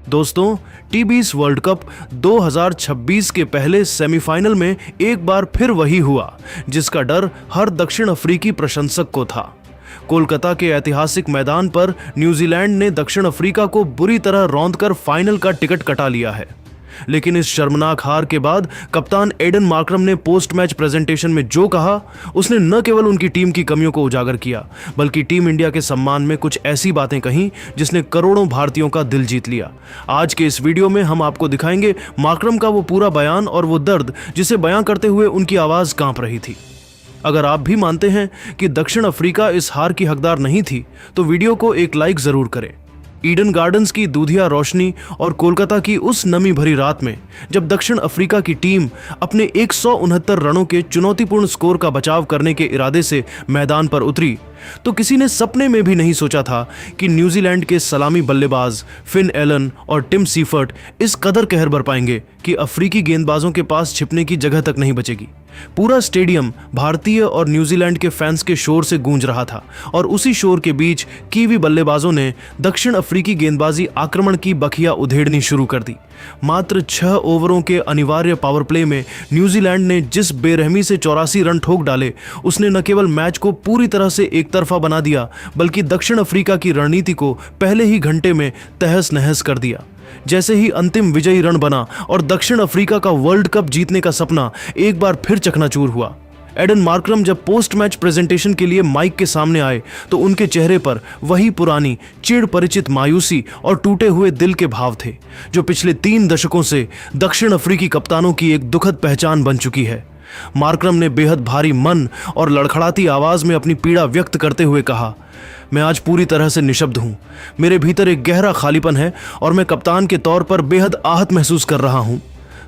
दोस्तों, टी20 world cup 2026 के पहले सेमीफाइनल में एक बार फिर वही हुआ जिसका डर हर दक्षिण अफ्रीकी प्रशंसक को था। कोलकाता के ऐतिहासिक मैदान पर न्यूजीलैंड ने दक्षिण अफ्रीका को बुरी तरह रौंदकर फाइनल का टिकट कटा लिया है। लेकिन इस शर्मनाक हार के बाद कप्तान एडन मार्करम ने पोस्ट मैच प्रेजेंटेशन में जो कहा, उसने न केवल उनकी टीम की कमियों को उजागर किया, बल्कि टीम इंडिया के सम्मान में कुछ ऐसी बातें कहीं जिसने करोड़ों भारतीयों का दिल जीत लिया। आज के इस वीडियो में हम आपको दिखाएंगे मार्करम का वो पूरा बयान और वो दर्द जिसे बयां करते हुए उनकी आवाज कांप रही थी। अगर आप भी मानते हैं कि दक्षिण अफ्रीका इस हार की हकदार नहीं थी, तो वीडियो को एक लाइक जरूर करें। ईडन गार्डन्स की दूधिया रोशनी और कोलकाता की उस नमी भरी रात में जब दक्षिण अफ्रीका की टीम अपने 169 रनों के चुनौतीपूर्ण स्कोर का बचाव करने के इरादे से मैदान पर उतरी, तो किसी ने सपने में भी नहीं सोचा था कि न्यूजीलैंड के सलामी बल्लेबाज फिन एलन और टिम सीफर्ट इस कदर कहर बरपाएंगे कि अफ्रीकी गेंदबाजों के पास छिपने की जगह तक नहीं बचेगी। पूरा स्टेडियम भारतीय और न्यूजीलैंड के फैंस के शोर से गूंज रहा था और उसी शोर के बीच कीवी बल्लेबाजों ने दक्षिण अफ्रीकी गेंदबाजी आक्रमण की बखिया उधेड़नी शुरू कर दी। मात्र 6 ओवरों के अनिवार्य पावर प्ले में न्यूजीलैंड ने जिस बेरहमी से 84 रन ठोक डाले, उसने न केवल मैच को पूरी तरह से एक तरफा बना दिया, बल्कि दक्षिण अफ्रीका की रणनीति को पहले ही घंटे में तहस नहस कर दिया। जैसे ही अंतिम विजयी रन बना और दक्षिण अफ्रीका का वर्ल्ड कप जीतने का सपना एक बार फिर चकनाचूर हुआ, एडन मार्करम जब पोस्ट मैच प्रेजेंटेशन के लिए माइक के सामने आए तो उनके चेहरे पर वही पुरानी चिड़ परिचित मायूसी और टूटे हुए दिल के भाव थे जो पिछले 3 दशकों से दक्षिण अफ्रीकी कप्तानों की एक दुखद पहचान बन चुकी है। मार्करम ने बेहद भारी मन और लड़खड़ाती आवाज में अपनी पीड़ा व्यक्त करते हुए कहा, मैं आज पूरी तरह से निशब्द हूं। मेरे भीतर एक गहरा खालीपन है और मैं कप्तान के तौर पर बेहद आहत महसूस कर रहा हूं।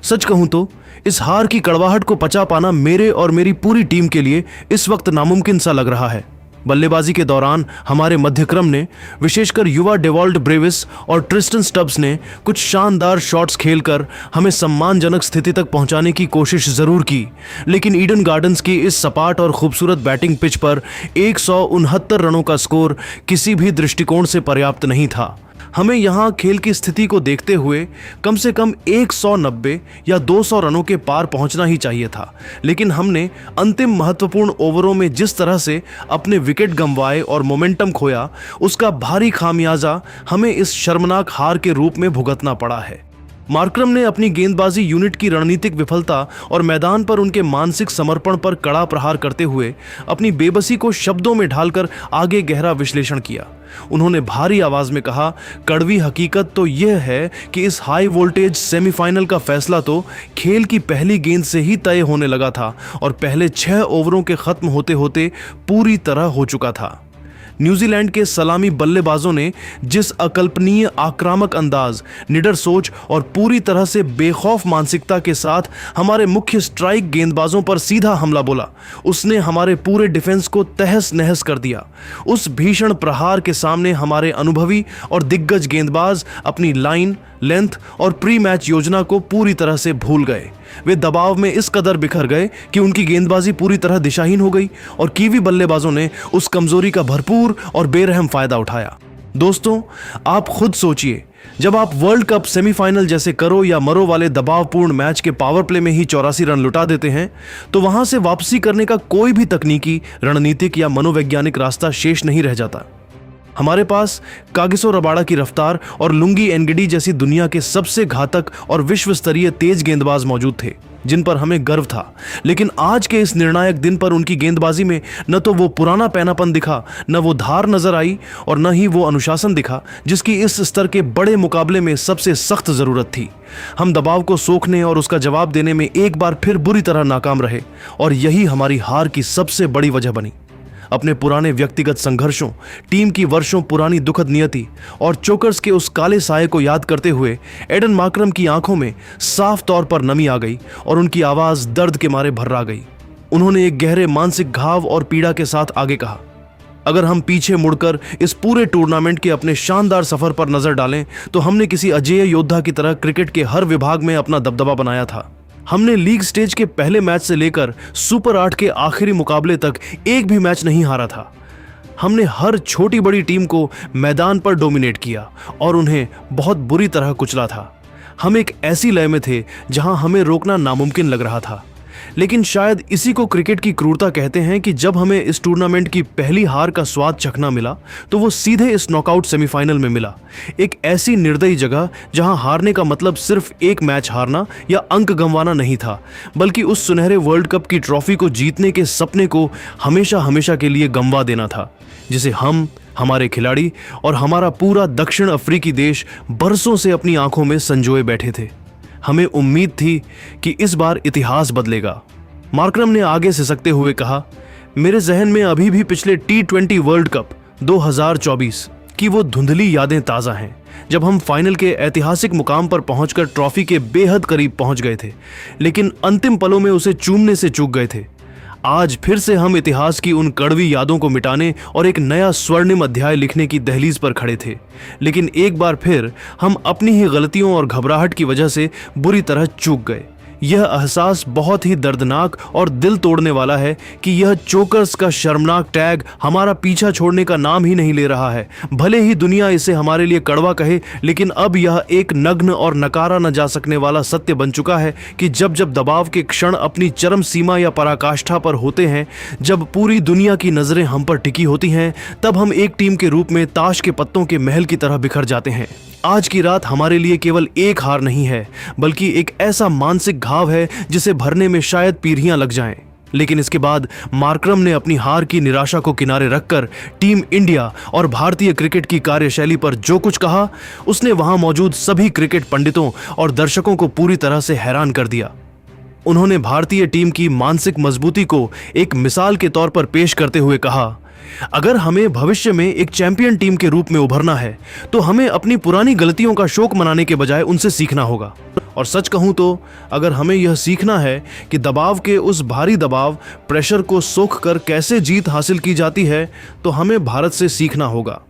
सच कहूं तो इस हार की कड़वाहट को पचा पाना मेरे और मेरी पूरी टीम के लिए इस वक्त नामुमकिन सा लग रहा है। बल्लेबाजी के दौरान हमारे मध्यक्रम ने, विशेषकर युवा डेवॉल्ट ब्रेविस और ट्रिस्टन स्टब्स ने कुछ शानदार शॉट्स खेलकर हमें सम्मानजनक स्थिति तक पहुंचाने की कोशिश जरूर की, लेकिन ईडन गार्डन्स की इस सपाट और खूबसूरत बैटिंग पिच पर 169 रनों का स्कोर किसी भी दृष्टिकोण से पर्याप्त नहीं था। हमें यहाँ खेल की स्थिति को देखते हुए कम से कम 190 या 200 रनों के पार पहुंचना ही चाहिए था, लेकिन हमने अंतिम महत्वपूर्ण ओवरों में जिस तरह से अपने विकेट गंवाए और मोमेंटम खोया, उसका भारी खामियाजा हमें इस शर्मनाक हार के रूप में भुगतना पड़ा है। मार्करम ने अपनी गेंदबाजी यूनिट की रणनीतिक विफलता और मैदान पर उनके मानसिक समर्पण पर कड़ा प्रहार करते हुए अपनी बेबसी को शब्दों में ढालकर आगे गहरा विश्लेषण किया। उन्होंने भारी आवाज में कहा, कड़वी हकीकत तो यह है कि इस हाई वोल्टेज सेमीफाइनल का फैसला तो खेल की पहली गेंद से ही तय होने लगा था और पहले 6 ओवरों के खत्म होते होते पूरी तरह हो चुका था। न्यूजीलैंड के सलामी बल्लेबाजों ने जिस अकल्पनीय आक्रामक अंदाज, निडर सोच और पूरी तरह से बेखौफ मानसिकता के साथ हमारे मुख्य स्ट्राइक गेंदबाजों पर सीधा हमला बोला, उसने हमारे पूरे डिफेंस को तहस नहस कर दिया। उस भीषण प्रहार के सामने हमारे अनुभवी और दिग्गज गेंदबाज अपनी लाइन, लेंथ और प्री मैच योजना को पूरी तरह से भूल गए। वे दबाव में इस कदर बिखर गए कि उनकी गेंदबाजी पूरी तरह दिशाहीन हो गई और कीवी बल्लेबाजों ने उस कमजोरी का भरपूर और बेरहम फायदा उठाया। दोस्तों, आप खुद सोचिए, जब आप वर्ल्ड कप सेमीफाइनल जैसे करो या मरो वाले दबावपूर्ण मैच के पावर प्ले में ही 84 रन लुटा देते हैं, तो वहां से वापसी करने का कोई भी तकनीकी, रणनीतिक या मनोवैज्ञानिक रास्ता शेष नहीं रह जाता। हमारे पास कागिसो रबाड़ा की रफ्तार और लुंगी एनगिडी जैसी दुनिया के सबसे घातक और विश्व स्तरीय तेज गेंदबाज मौजूद थे, जिन पर हमें गर्व था। लेकिन आज के इस निर्णायक दिन पर उनकी गेंदबाजी में न तो वो पुराना पैनापन दिखा, न वो धार नजर आई और न ही वो अनुशासन दिखा जिसकी इस स्तर के बड़े मुकाबले में सबसे सख्त जरूरत थी। हम दबाव को सोखने और उसका जवाब देने में एक बार फिर बुरी तरह नाकाम रहे और यही हमारी हार की सबसे बड़ी वजह बनी। अपने पुराने व्यक्तिगत संघर्षों, टीम की वर्षों पुरानी दुखद नियति और चोकर्स के उस काले साये को याद करते हुए एडन मार्करम की आंखों में साफ तौर पर नमी आ गई और उनकी आवाज दर्द के मारे भर्रा गई। उन्होंने एक गहरे मानसिक घाव और पीड़ा के साथ आगे कहा, अगर हम पीछे मुड़कर इस पूरे टूर्नामेंट के अपने शानदार सफर पर नजर डालें तो हमने किसी अजेय योद्धा की तरह क्रिकेट के हर विभाग में अपना दबदबा बनाया था। हमने लीग स्टेज के पहले मैच से लेकर सुपर 8 के आखिरी मुकाबले तक एक भी मैच नहीं हारा था। हमने हर छोटी बड़ी टीम को मैदान पर डोमिनेट किया और उन्हें बहुत बुरी तरह कुचला था। हम एक ऐसी लय में थे जहां हमें रोकना नामुमकिन लग रहा था। लेकिन शायद इसी को क्रिकेट की क्रूरता कहते हैं कि जब हमें इस टूर्नामेंट की पहली हार का स्वाद चखना मिला तो वो सीधे इस नॉकआउट सेमीफाइनल में मिला। एक ऐसी निर्दयी जगह जहां हारने का मतलब सिर्फ एक मैच हारना या अंक गंवाना नहीं था, बल्कि उस सुनहरे वर्ल्ड कप की ट्रॉफी को जीतने के सपने को हमेशा हमेशा के लिए गंवा देना था, जिसे हम, हमारे खिलाड़ी और हमारा पूरा दक्षिण अफ्रीकी देश बरसों से अपनी आंखों में संजोए बैठे थे। हमें उम्मीद थी कि इस बार इतिहास बदलेगा। मार्करम ने आगे सिसकते हुए कहा, मेरे जहन में अभी भी पिछले T20 वर्ल्ड कप 2024 की वो धुंधली यादें ताज़ा हैं, जब हम फाइनल के ऐतिहासिक मुकाम पर पहुंचकर ट्रॉफी के बेहद करीब पहुंच गए थे, लेकिन अंतिम पलों में उसे चूमने से चूक गए थे। आज फिर से हम इतिहास की उन कड़वी यादों को मिटाने और एक नया स्वर्णिम अध्याय लिखने की दहलीज पर खड़े थे, लेकिन एक बार फिर हम अपनी ही गलतियों और घबराहट की वजह से बुरी तरह चूक गए। यह एहसास बहुत ही दर्दनाक और दिल तोड़ने वाला है कि यह चोकर्स का शर्मनाक टैग हमारा पीछा छोड़ने का नाम ही नहीं ले रहा है। भले ही दुनिया इसे हमारे लिए कड़वा कहे, लेकिन अब यह एक नग्न और नकारा न जा सकने वाला सत्य बन चुका है कि जब जब दबाव के क्षण अपनी चरम सीमा या पराकाष्ठा पर होते हैं, जब पूरी दुनिया की नजरें हम पर टिकी होती हैं, तब हम एक टीम के रूप में ताश के पत्तों के महल की तरह बिखर जाते हैं। आज की रात हमारे लिए केवल एक हार नहीं है, बल्कि एक ऐसा मानसिक घाव है जिसे भरने में शायद पीढ़ियां लग जाएं। लेकिन इसके बाद मार्करम ने अपनी हार की निराशा को किनारे रखकर टीम इंडिया और भारतीय क्रिकेट की कार्यशैली पर जो कुछ कहा, उसने वहां मौजूद सभी क्रिकेट पंडितों और दर्शकों को पूरी तरह से हैरान कर दिया। उन्होंने भारतीय टीम की मानसिक मजबूती को एक मिसाल के तौर पर पेश करते हुए कहा, अगर हमें भविष्य में एक चैंपियन टीम के रूप में उभरना है तो हमें अपनी पुरानी गलतियों का शोक मनाने के बजाय उनसे सीखना होगा। और सच कहूं तो अगर हमें यह सीखना है कि दबाव के उस भारी दबाव प्रेशर को सोख कर कैसे जीत हासिल की जाती है, तो हमें भारत से सीखना होगा।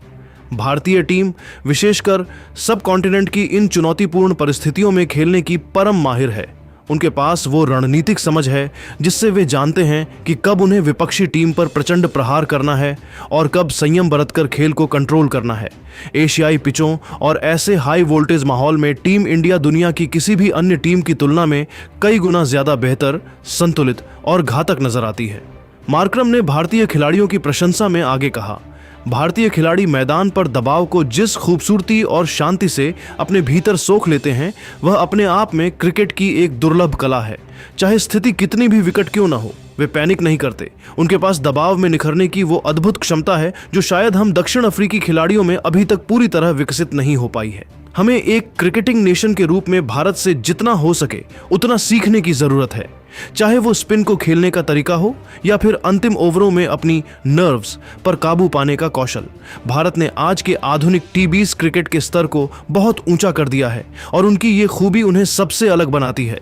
भारतीय टीम विशेषकर सब कॉन्टिनेंट की इन चुनौतीपूर्ण परिस्थितियों में खेलने की परम माहिर है। उनके पास वो रणनीतिक समझ है जिससे वे जानते हैं कि कब उन्हें विपक्षी टीम पर प्रचंड प्रहार करना है और कब संयम बरतकर खेल को कंट्रोल करना है। एशियाई पिचों और ऐसे हाई वोल्टेज माहौल में टीम इंडिया दुनिया की किसी भी अन्य टीम की तुलना में कई गुना ज्यादा बेहतर, संतुलित और घातक नजर आती है। मार्करम ने भारतीय खिलाड़ियों की प्रशंसा में आगे कहा, भारतीय खिलाड़ी मैदान पर दबाव को जिस खूबसूरती और शांति से अपने भीतर सोख लेते हैं, वह अपने आप में क्रिकेट की एक दुर्लभ कला है। चाहे स्थिति कितनी भी विकट क्यों ना हो, वे पैनिक नहीं करते। उनके पास दबाव में निखरने की वो अद्भुत क्षमता है जो शायद हम दक्षिण अफ्रीकी खिलाड़ियों में अभी तक पूरी तरह विकसित नहीं हो पाई है। हमें एक क्रिकेटिंग नेशन के रूप में भारत से जितना हो सके उतना सीखने की जरूरत है, चाहे वो स्पिन को खेलने का तरीका हो या फिर अंतिम ओवरों में अपनी नर्व्स पर काबू पाने का कौशल। भारत ने आज के आधुनिक T20 क्रिकेट के स्तर को बहुत ऊंचा कर दिया है और उनकी ये खूबी उन्हें सबसे अलग बनाती है।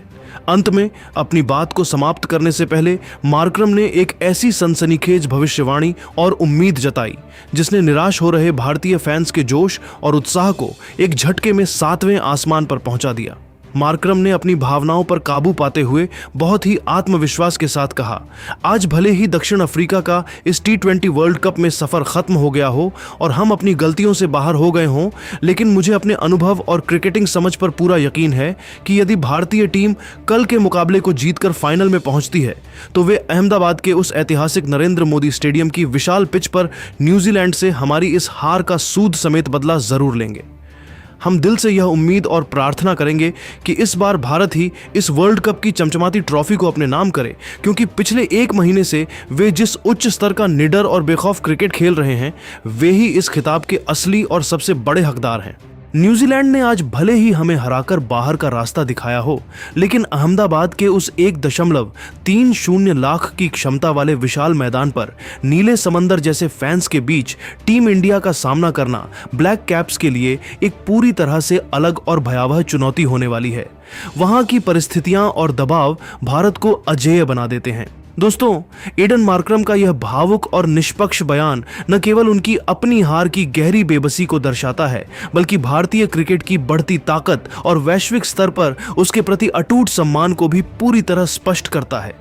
अंत में अपनी बात को समाप्त करने से पहले मार्करम ने एक ऐसी सनसनीखेज भविष्यवाणी और उम्मीद जताई जिसने निराश हो रहे भारतीय फैंस के जोश और उत्साह को एक झटके में 7वें आसमान पर पहुंचा दिया। मार्करम ने अपनी भावनाओं पर काबू पाते हुए बहुत ही आत्मविश्वास के साथ कहा, आज भले ही दक्षिण अफ्रीका का इस T20 वर्ल्ड कप में सफर खत्म हो गया हो और हम अपनी गलतियों से बाहर हो गए हों, लेकिन मुझे अपने अनुभव और क्रिकेटिंग समझ पर पूरा यकीन है कि यदि भारतीय टीम कल के मुकाबले को जीतकर फाइनल में पहुंचती है तो वे अहमदाबाद के उस ऐतिहासिक नरेंद्र मोदी स्टेडियम की विशाल पिच पर न्यूजीलैंड से हमारी इस हार का सूद समेत बदला जरूर लेंगे। हम दिल से यह उम्मीद और प्रार्थना करेंगे कि इस बार भारत ही इस वर्ल्ड कप की चमचमाती ट्रॉफी को अपने नाम करे, क्योंकि पिछले 1 महीने से वे जिस उच्च स्तर का निडर और बेखौफ क्रिकेट खेल रहे हैं, वे ही इस खिताब के असली और सबसे बड़े हकदार हैं। न्यूजीलैंड ने आज भले ही हमें हराकर बाहर का रास्ता दिखाया हो, लेकिन अहमदाबाद के उस 1.30 लाख की क्षमता वाले विशाल मैदान पर नीले समंदर जैसे फैंस के बीच टीम इंडिया का सामना करना ब्लैक कैप्स के लिए एक पूरी तरह से अलग और भयावह चुनौती होने वाली है। वहां की परिस्थितियां और दबाव भारत को अजेय बना देते हैं। दोस्तों, एडन मार्करम का यह भावुक और निष्पक्ष बयान न केवल उनकी अपनी हार की गहरी बेबसी को दर्शाता है, बल्कि भारतीय क्रिकेट की बढ़ती ताकत और वैश्विक स्तर पर उसके प्रति अटूट सम्मान को भी पूरी तरह स्पष्ट करता है।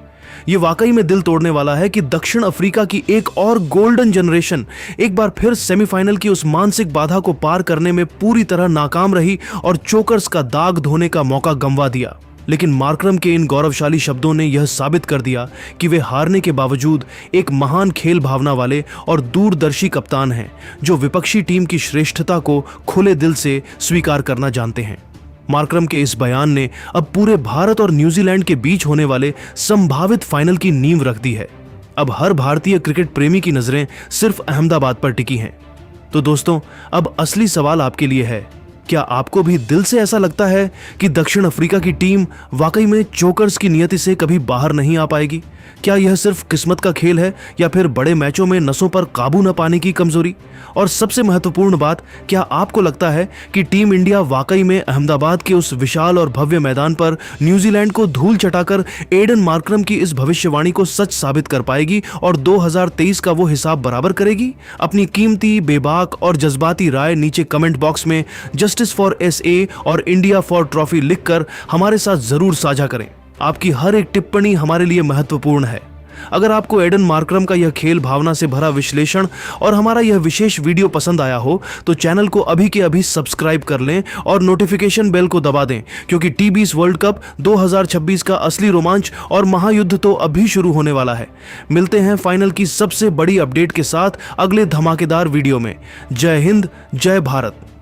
ये वाकई में दिल तोड़ने वाला है कि दक्षिण अफ्रीका की एक और गोल्डन जनरेशन एक बार फिर सेमीफाइनल की उस मानसिक बाधा को पार करने में पूरी तरह नाकाम रही और चोकर्स का दाग धोने का मौका गंवा दिया। लेकिन मार्करम के इन गौरवशाली शब्दों ने यह साबित कर दिया कि वे हारने के बावजूद एक महान खेल भावना वाले और दूरदर्शी कप्तान हैं, जो विपक्षी टीम की श्रेष्ठता को खुले दिल से स्वीकार करना जानते हैं। मार्करम के इस बयान ने अब पूरे भारत और न्यूजीलैंड के बीच होने वाले संभावित फाइनल की नींव रख दी है। अब हर भारतीय क्रिकेट प्रेमी की नजरें सिर्फ अहमदाबाद पर टिकी हैं। तो दोस्तों, अब असली सवाल आपके लिए है, क्या आपको भी दिल से ऐसा लगता है कि दक्षिण अफ्रीका की टीम वाकई में चोकर्स की नियति से कभी बाहर नहीं आ पाएगी? क्या यह सिर्फ किस्मत का खेल है या फिर बड़े मैचों में नसों पर काबू न पाने की कमजोरी? और सबसे महत्वपूर्ण बात, क्या आपको लगता है कि टीम इंडिया वाकई में अहमदाबाद के उस विशाल और भव्य मैदान पर न्यूजीलैंड को धूल चटाकर एडन मार्करम की इस भविष्यवाणी को सच साबित कर पाएगी और 2023 का वो हिसाब बराबर करेगी? अपनी कीमती, बेबाक और जज्बाती राय नीचे कमेंट बॉक्स में जस्टिस फॉर SA और इंडिया फॉर ट्रॉफी लिखकर हमारे साथ जरूर साझा करें। आपकी हर एक टिप्पणी हमारे लिए महत्वपूर्ण है। अगर आपको एडन मार्करम का यह खेल भावना से भरा विश्लेषण और हमारा यह विशेष वीडियो पसंद आया हो तो चैनल को अभी के अभी सब्सक्राइब कर लें और नोटिफिकेशन बेल को दबा दें, क्योंकि टी20 वर्ल्ड कप 2026 का असली रोमांच और महायुद्ध तो अभी शुरू होने वाला है। मिलते हैं फाइनल की सबसे बड़ी अपडेट के साथ अगले धमाकेदार वीडियो में। जय हिंद, जय भारत।